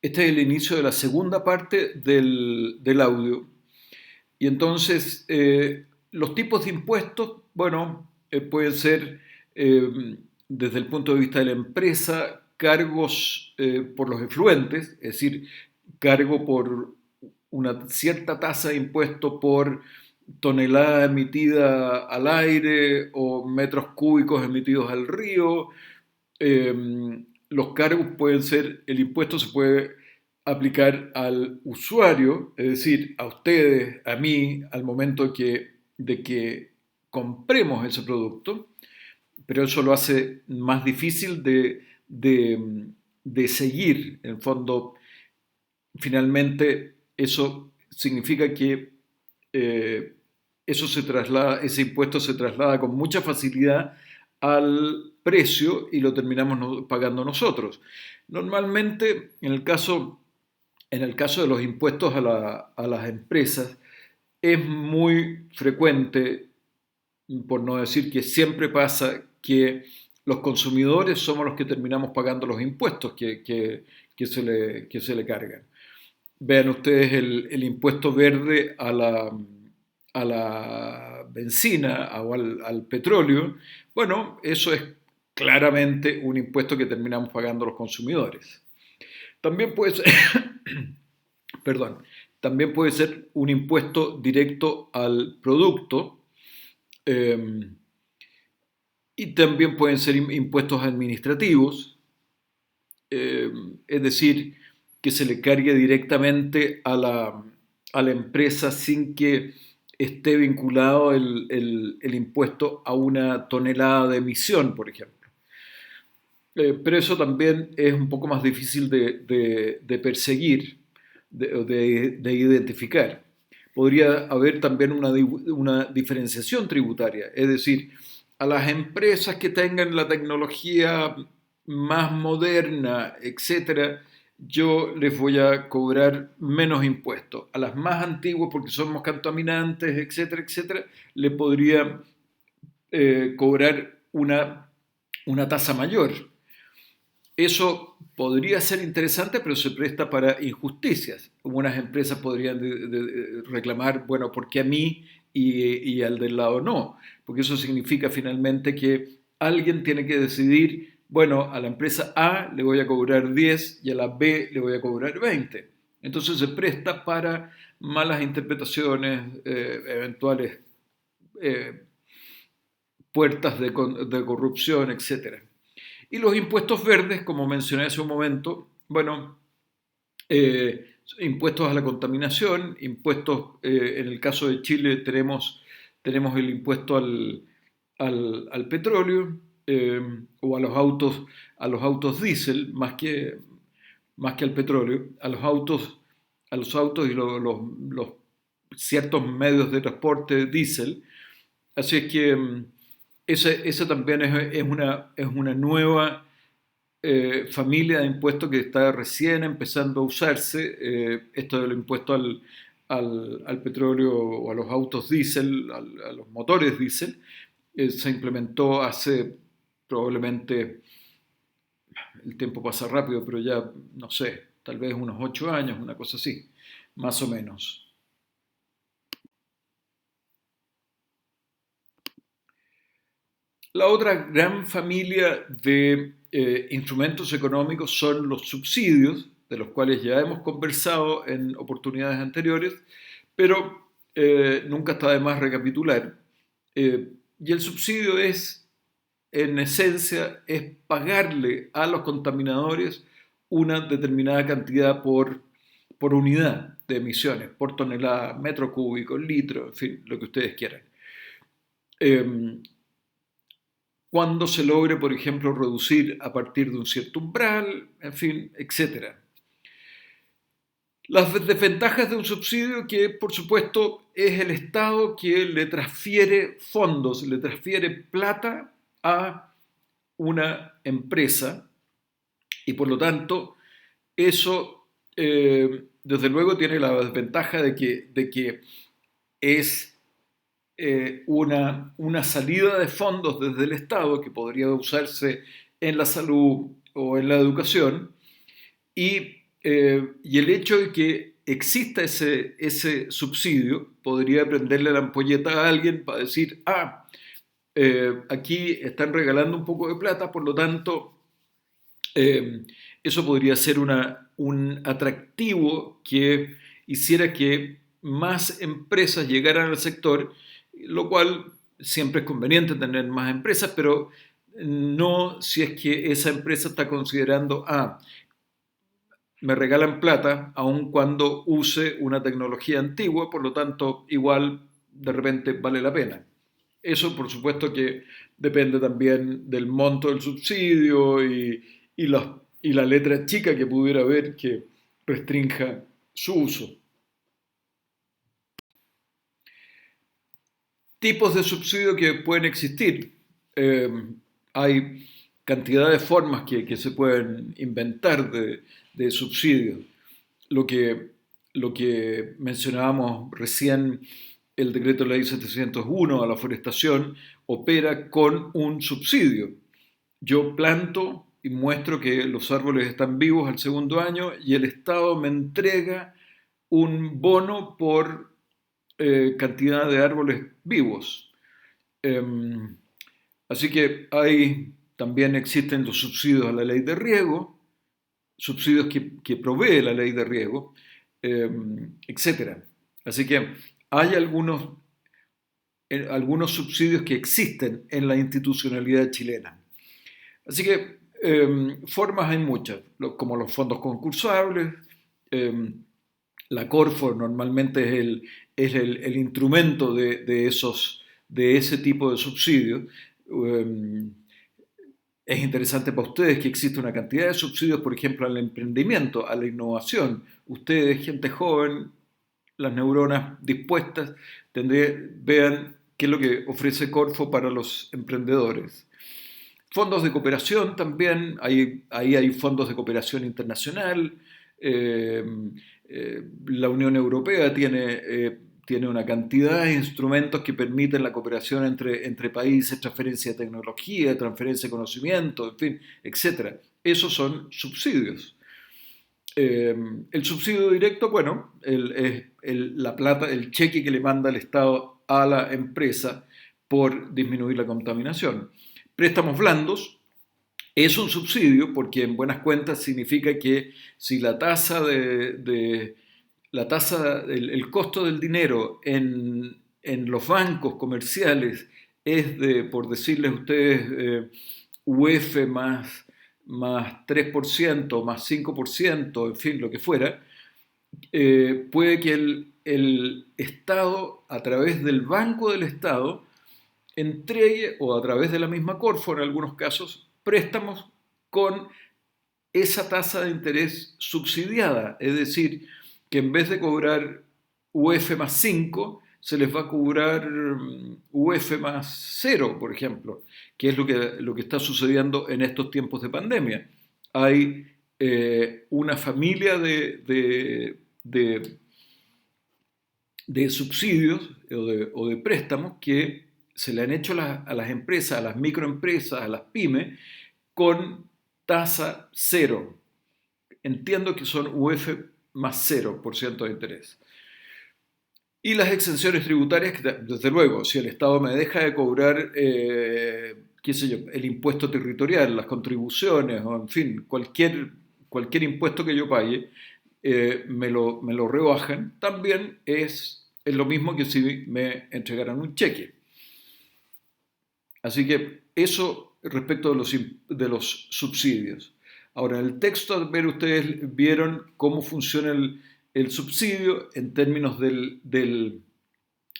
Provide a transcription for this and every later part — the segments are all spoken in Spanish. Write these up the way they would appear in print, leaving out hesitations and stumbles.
Este es el inicio de la segunda parte del audio. Y entonces, los tipos de impuestos, bueno, pueden ser, eh, desde el punto de vista de la empresa, cargos por los efluentes, es decir, cargo por una cierta tasa de impuesto por tonelada emitida al aire o metros cúbicos emitidos al río. Los cargos pueden ser, el impuesto se puede aplicar al usuario, es decir, a ustedes, a mí, al momento de que compremos ese producto, pero eso lo hace más difícil de seguir. En el fondo, finalmente, eso significa que eh, ese impuesto se traslada con mucha facilidad al precio y lo terminamos pagando nosotros. Normalmente, en el caso de los impuestos a las empresas, es muy frecuente, por no decir que siempre pasa, que los consumidores somos los que terminamos pagando los impuestos que se le cargan. Vean ustedes el impuesto verde a la benzina o al petróleo. Bueno, eso es claramente un impuesto que terminamos pagando los consumidores. También puede ser, perdón, también puede ser un impuesto directo al producto, eh, y también pueden ser impuestos administrativos, eh, es decir, que se le cargue directamente a la empresa sin que esté vinculado el impuesto a una tonelada de emisión, por ejemplo. Pero eso también es un poco más difícil de perseguir, de identificar. Podría haber también una diferenciación tributaria, es decir, a las empresas que tengan la tecnología más moderna, etcétera, yo les voy a cobrar menos impuestos. A las más antiguas, porque son más contaminantes, etcétera, etcétera, le podría cobrar una tasa mayor. Eso podría ser interesante, pero se presta para injusticias. Unas empresas podrían reclamar, bueno, ¿por qué a mí y al del lado no? Porque eso significa finalmente que alguien tiene que decidir, bueno, a la empresa A le voy a cobrar 10 y a la B le voy a cobrar 20. Entonces se presta para malas interpretaciones, eventuales eh, puertas de corrupción, etcétera. Y los impuestos verdes, como mencioné hace un momento, bueno, impuestos a la contaminación, impuestos, en el caso de Chile tenemos el impuesto al petróleo, o a los autos diésel, más que al petróleo, a los autos y los ciertos medios de transporte diésel. Así es que esa también es una nueva familia de impuestos que está recién empezando a usarse. Esto del impuesto al petróleo o a los autos diésel, a los motores diésel, se implementó hace probablemente, el tiempo pasa rápido, pero ya no sé, tal vez unos 8 años, una cosa así, más o menos. La otra gran familia de instrumentos económicos son los subsidios, de los cuales ya hemos conversado en oportunidades anteriores, pero nunca está de más recapitular. Y el subsidio en esencia, es pagarle a los contaminadores una determinada cantidad por unidad de emisiones, por tonelada, metro cúbico, litro, en fin, lo que ustedes quieran. Eh, Cuando se logre, por ejemplo, reducir a partir de un cierto umbral, en fin, etcétera. Las desventajas de un subsidio, que por supuesto es el Estado que le transfiere fondos, le transfiere plata a una empresa, y por lo tanto eso, desde luego, tiene la desventaja de que es una salida de fondos desde el Estado que podría usarse en la salud o en la educación, y Y el hecho de que exista ese subsidio podría prenderle la ampolleta a alguien para decir, aquí están regalando un poco de plata, por lo tanto, eh, eso podría ser un atractivo que hiciera que más empresas llegaran al sector, lo cual siempre es conveniente tener más empresas, pero no si es que esa empresa está considerando, me regalan plata aun cuando use una tecnología antigua, por lo tanto, igual de repente vale la pena. Eso, por supuesto, que depende también del monto del subsidio y la letra chica que pudiera haber que restrinja su uso. Tipos de subsidio que pueden existir. Eh, Hay cantidad de formas que se pueden inventar de subsidios. Lo que, lo que mencionábamos recién, el decreto ley 701 a la forestación opera con un subsidio. Yo planto y muestro que los árboles están vivos al segundo año y el Estado me entrega un bono por cantidad de árboles vivos. Em, Así que también existen los subsidios a la ley de riego, subsidios que provee la ley de riego, etcétera. Así que hay algunos subsidios que existen en la institucionalidad chilena. Así que formas hay muchas, como los fondos concursables. eh, la Corfo normalmente es el instrumento de ese tipo de subsidios. Eh, es interesante para ustedes que existe una cantidad de subsidios, por ejemplo, al emprendimiento, a la innovación. Ustedes, gente joven, las neuronas dispuestas, vean qué es lo que ofrece Corfo para los emprendedores. Fondos de cooperación también, ahí hay fondos de cooperación internacional. eh, la Unión Europea tiene una cantidad de instrumentos que permiten la cooperación entre países, transferencia de tecnología, transferencia de conocimiento, en fin, etcétera. Esos son subsidios. El subsidio directo, bueno, es la plata, el cheque que le manda el Estado a la empresa por disminuir la contaminación. Préstamos blandos es un subsidio porque en buenas cuentas significa que si el costo del dinero en los bancos comerciales es de, por decirles a ustedes, UF más 3%, más 5%, en fin, lo que fuera, puede que el Estado, a través del Banco del Estado, entregue, o a través de la misma Corfo en algunos casos, préstamos con esa tasa de interés subsidiada, es decir, que en vez de cobrar UF más 5, se les va a cobrar UF más 0, por ejemplo, que es lo que está sucediendo en estos tiempos de pandemia. Hay una familia de subsidios o de préstamos que se le han hecho a las empresas, a las microempresas, a las pymes, con tasa cero. Entiendo que son UF más 0% de interés. Y las exenciones tributarias, que desde luego, si el Estado me deja de cobrar, qué sé yo, el impuesto territorial, las contribuciones, o en fin, cualquier impuesto que yo pague, me lo rebajan, también es lo mismo que si me entregaran un cheque. Así que eso respecto de los subsidios. Ahora, en el texto, a ver, ustedes vieron cómo funciona el subsidio en términos de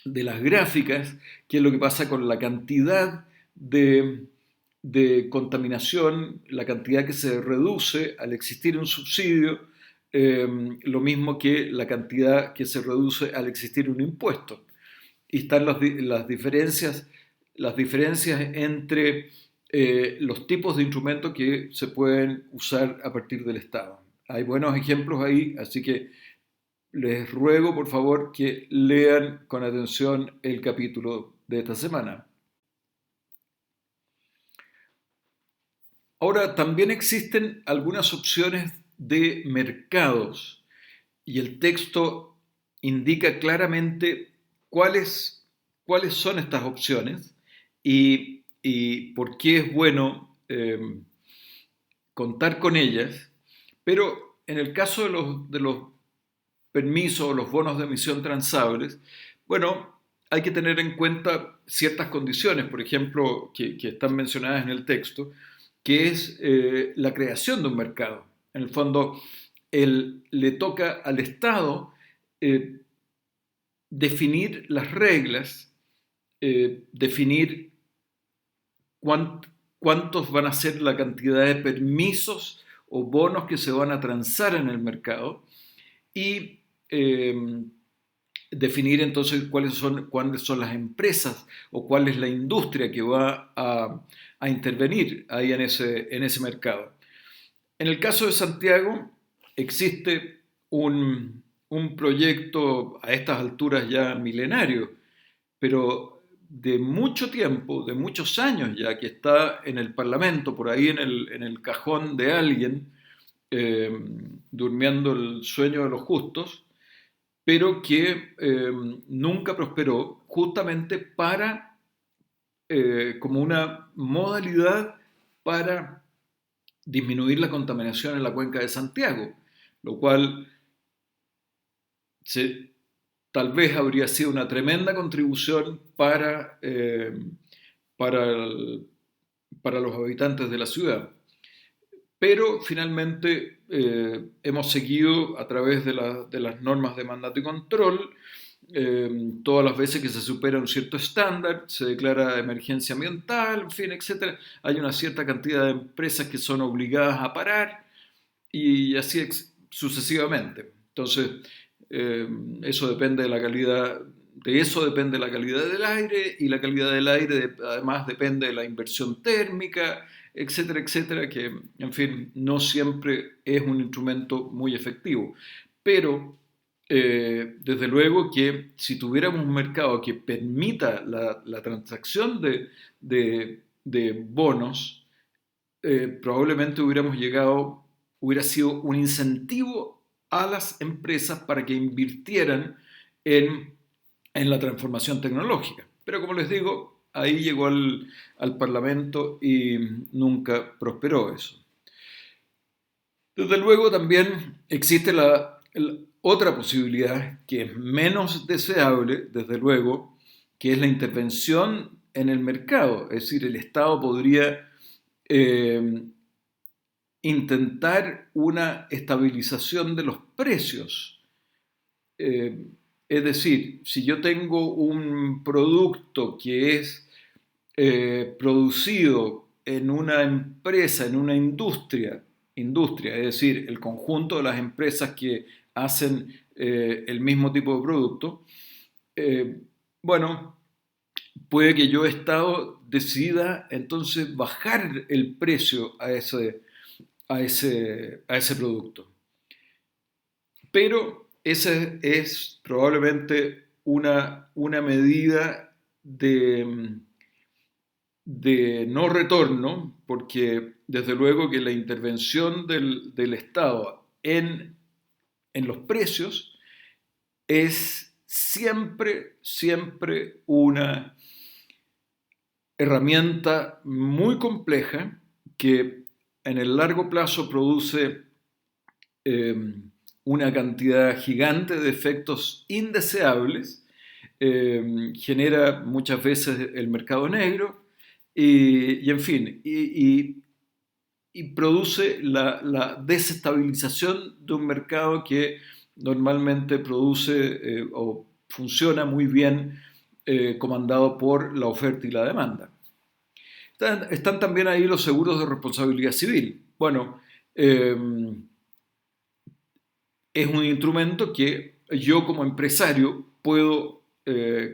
las gráficas, qué es lo que pasa con la cantidad de contaminación, la cantidad que se reduce al existir un subsidio, lo mismo que la cantidad que se reduce al existir un impuesto. Y están las diferencias entre los tipos de instrumentos que se pueden usar a partir del Estado. Hay buenos ejemplos ahí, así que les ruego por favor que lean con atención el capítulo de esta semana. Ahora, también existen algunas opciones de mercados y el texto indica claramente cuáles son estas opciones y por qué es bueno contar con ellas, pero en el caso de los permisos o los bonos de emisión transables, bueno, hay que tener en cuenta ciertas condiciones, por ejemplo, que están mencionadas en el texto, que es la creación de un mercado. En el fondo, le toca al Estado eh, definir las reglas, definir cuántos van a ser la cantidad de permisos o bonos que se van a transar en el mercado y definir entonces cuáles son las empresas o cuál es la industria que va a intervenir ahí en ese mercado. En el caso de Santiago existe un proyecto a estas alturas ya milenario, pero de mucho tiempo, de muchos años ya, que está en el Parlamento, por ahí en el cajón de alguien, eh, durmiendo el sueño de los justos, pero que nunca prosperó justamente como una modalidad para disminuir la contaminación en la cuenca de Santiago, lo cual se, tal vez habría sido una tremenda contribución para, el- para los habitantes de la ciudad. Pero finalmente hemos seguido a través de las normas de mandato y control. Todas las veces que se supera un cierto estándar, se declara emergencia ambiental, en fin, etcétera. Hay una cierta cantidad de empresas que son obligadas a parar y así sucesivamente. Entonces, eh, eso depende de la calidad, de eso depende la calidad del aire y la calidad del aire además depende de la inversión térmica, etcétera, etcétera, que en fin, no siempre es un instrumento muy efectivo. Pero desde luego que si tuviéramos un mercado que permita la transacción de bonos, probablemente hubiera sido un incentivo a las empresas para que invirtieran en, en la transformación tecnológica. Pero como les digo, ahí llegó al Parlamento y nunca prosperó eso. Desde luego también existe otra posibilidad que es menos deseable, desde luego, que es la intervención en el mercado. Es decir, el Estado podría eh, intentar una estabilización de los precios. Eh, es decir, si yo tengo un producto que es producido en una empresa, en una industria, es decir, el conjunto de las empresas que hacen el mismo tipo de producto, eh, bueno, puede que yo, Estado, decida entonces bajar el precio a ese producto. Pero esa es probablemente una medida de no retorno, porque desde luego que la intervención del Estado en los precios es siempre, siempre una herramienta muy compleja que en el largo plazo produce eh, una cantidad gigante de efectos indeseables, genera muchas veces el mercado negro y en fin, y produce la desestabilización de un mercado que normalmente produce o funciona muy bien comandado por la oferta y la demanda. Están también ahí los seguros de responsabilidad civil. Bueno, eh, es un instrumento que yo como empresario puedo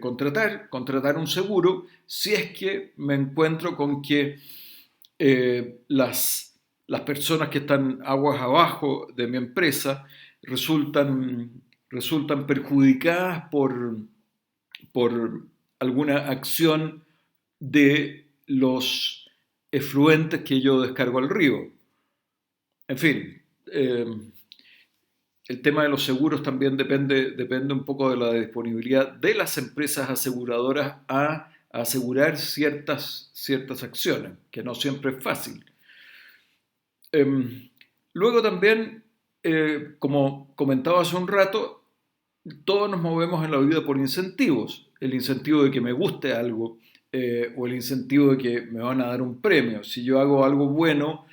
contratar un seguro si es que me encuentro con que las personas que están aguas abajo de mi empresa resultan perjudicadas por alguna acción de los efluentes que yo descargo al río. En fin, eh, el tema de los seguros también depende un poco de la disponibilidad de las empresas aseguradoras a asegurar ciertas acciones, que no siempre es fácil. Eh, Luego también, como comentaba hace un rato, todos nos movemos en la vida por incentivos. El incentivo de que me guste algo, o el incentivo de que me van a dar un premio. Si yo hago algo bueno,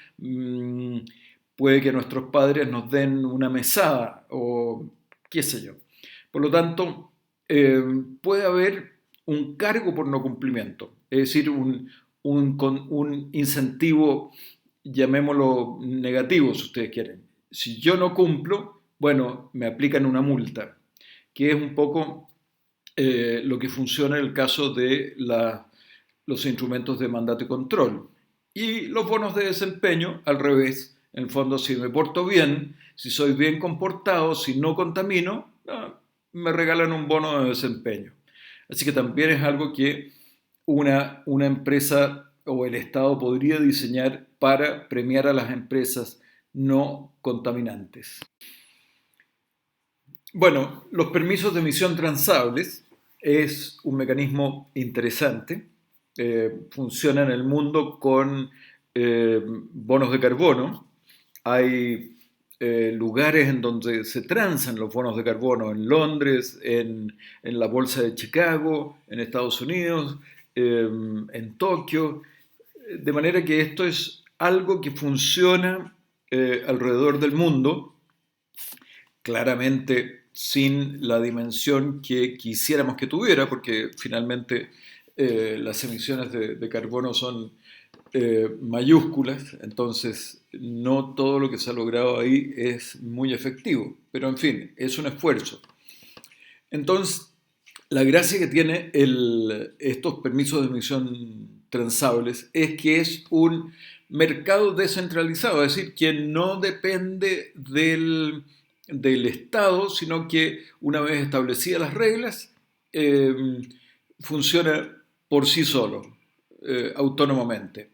puede que nuestros padres nos den una mesada o qué sé yo. Por lo tanto, eh, puede haber un cargo por no cumplimiento, es decir, un incentivo, llamémoslo negativo si ustedes quieren. Si yo no cumplo, bueno, me aplican una multa, que es un poco lo que funciona en el caso de los instrumentos de mandato y control. Y los bonos de desempeño, al revés. En el fondo, si me porto bien, si soy bien comportado, si no contamino, me regalan un bono de desempeño. Así que también es algo que una empresa o el Estado podría diseñar para premiar a las empresas no contaminantes. Bueno, los permisos de emisión transables es un mecanismo interesante. Funciona en el mundo con bonos de carbono. Hay lugares en donde se transan los bonos de carbono, en Londres, en la Bolsa de Chicago, en Estados Unidos, en Tokio, de manera que esto es algo que funciona alrededor del mundo, claramente sin la dimensión que quisiéramos que tuviera, porque finalmente las emisiones de carbono son mayúsculas, entonces no todo lo que se ha logrado ahí es muy efectivo, pero en fin, es un esfuerzo. Entonces, la gracia que tiene estos permisos de emisión transables es que es un mercado descentralizado, es decir, que no depende del Estado, sino que una vez establecidas las reglas, eh, funciona por sí solo, autónomamente.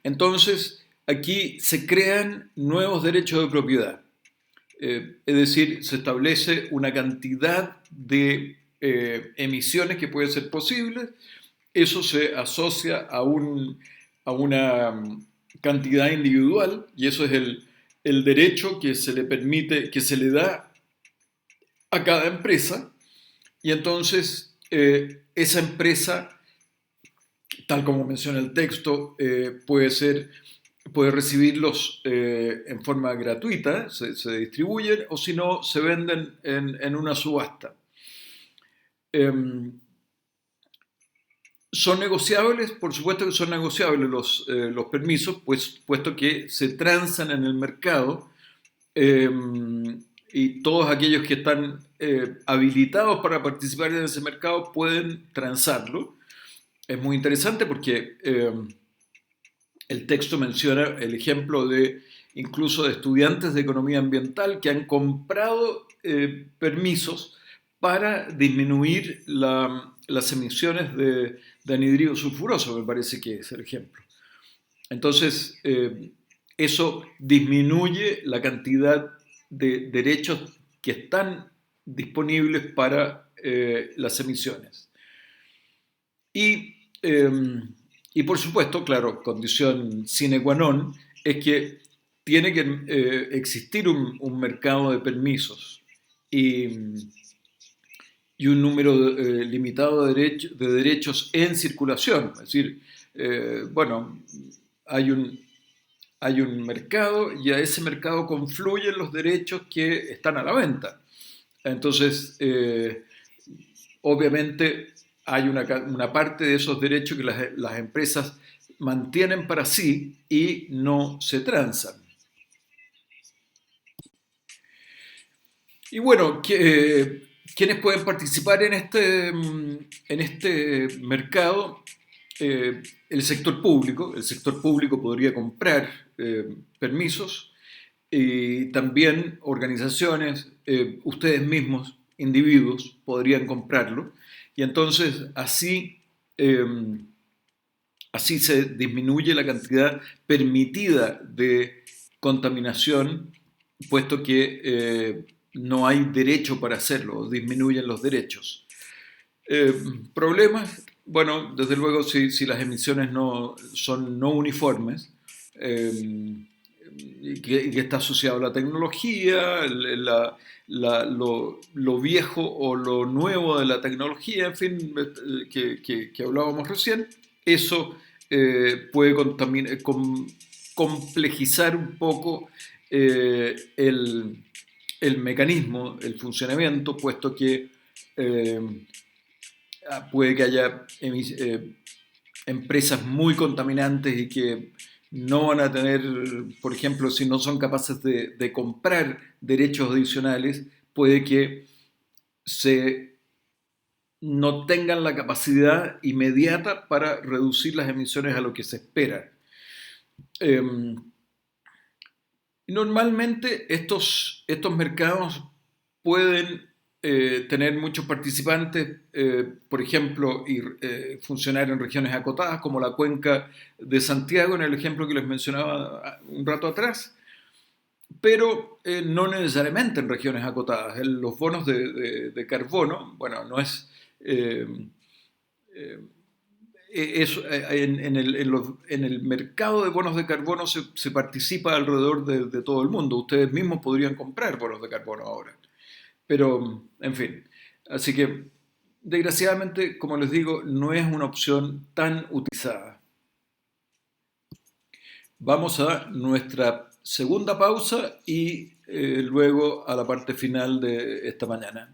Entonces, aquí se crean nuevos derechos de propiedad. Es decir, se establece una cantidad de emisiones que pueden ser posibles. Eso se asocia a una cantidad individual y eso es el derecho que se le permite, que se le da a cada empresa. Y entonces esa empresa, tal como menciona el texto, puede recibirlos en forma gratuita, se distribuyen, o si no, se venden en una subasta. ¿Son negociables? Por supuesto que son negociables los permisos, pues, puesto que se transan en el mercado, eh, y todos aquellos que están habilitados para participar en ese mercado pueden transarlo. Es muy interesante porque el texto menciona el ejemplo de incluso de estudiantes de economía ambiental que han comprado permisos para disminuir las emisiones de anhídrido sulfuroso, me parece que es el ejemplo. Entonces, eso disminuye la cantidad de derechos que están disponibles para las emisiones. Y, eh, y por supuesto, claro, condición sine qua non es que tiene que existir un mercado de permisos y, y un número limitado de derechos en circulación. Es decir, bueno, hay hay un mercado y a ese mercado confluyen los derechos que están a la venta. Entonces, obviamente hay una parte de esos derechos que las empresas mantienen para sí y no se transan. Y bueno, ¿quiénes pueden participar en este mercado? El sector público. El sector público podría comprar permisos y también organizaciones, ustedes mismos, individuos, podrían comprarlo. Y entonces eh, así se disminuye la cantidad permitida de contaminación puesto que no hay derecho para hacerlo, disminuyen los derechos. Eh, Problemas, bueno, desde luego si las emisiones no, son no uniformes, eh, y que está asociado a la tecnología, lo viejo o lo nuevo de la tecnología, en fin, que hablábamos recién, eso puede complejizar un poco el mecanismo, el funcionamiento, puesto que eh, puede que haya empresas muy contaminantes y que no van a tener, por ejemplo, si no son capaces de comprar derechos adicionales, puede que se no tengan la capacidad inmediata para reducir las emisiones a lo que se espera. Eh, Normalmente estos mercados pueden tener muchos participantes, por ejemplo, y funcionar en regiones acotadas como la cuenca de Santiago, en el ejemplo que les mencionaba un rato atrás, pero no necesariamente en regiones acotadas. Los bonos de carbono, bueno, no es... eh, eh, en el mercado de bonos de carbono se participa alrededor de todo el mundo. Ustedes mismos podrían comprar bonos de carbono ahora. Pero, en fin. Así que, desgraciadamente, como les digo, no es una opción tan utilizada. Vamos a nuestra segunda pausa y luego a la parte final de esta mañana.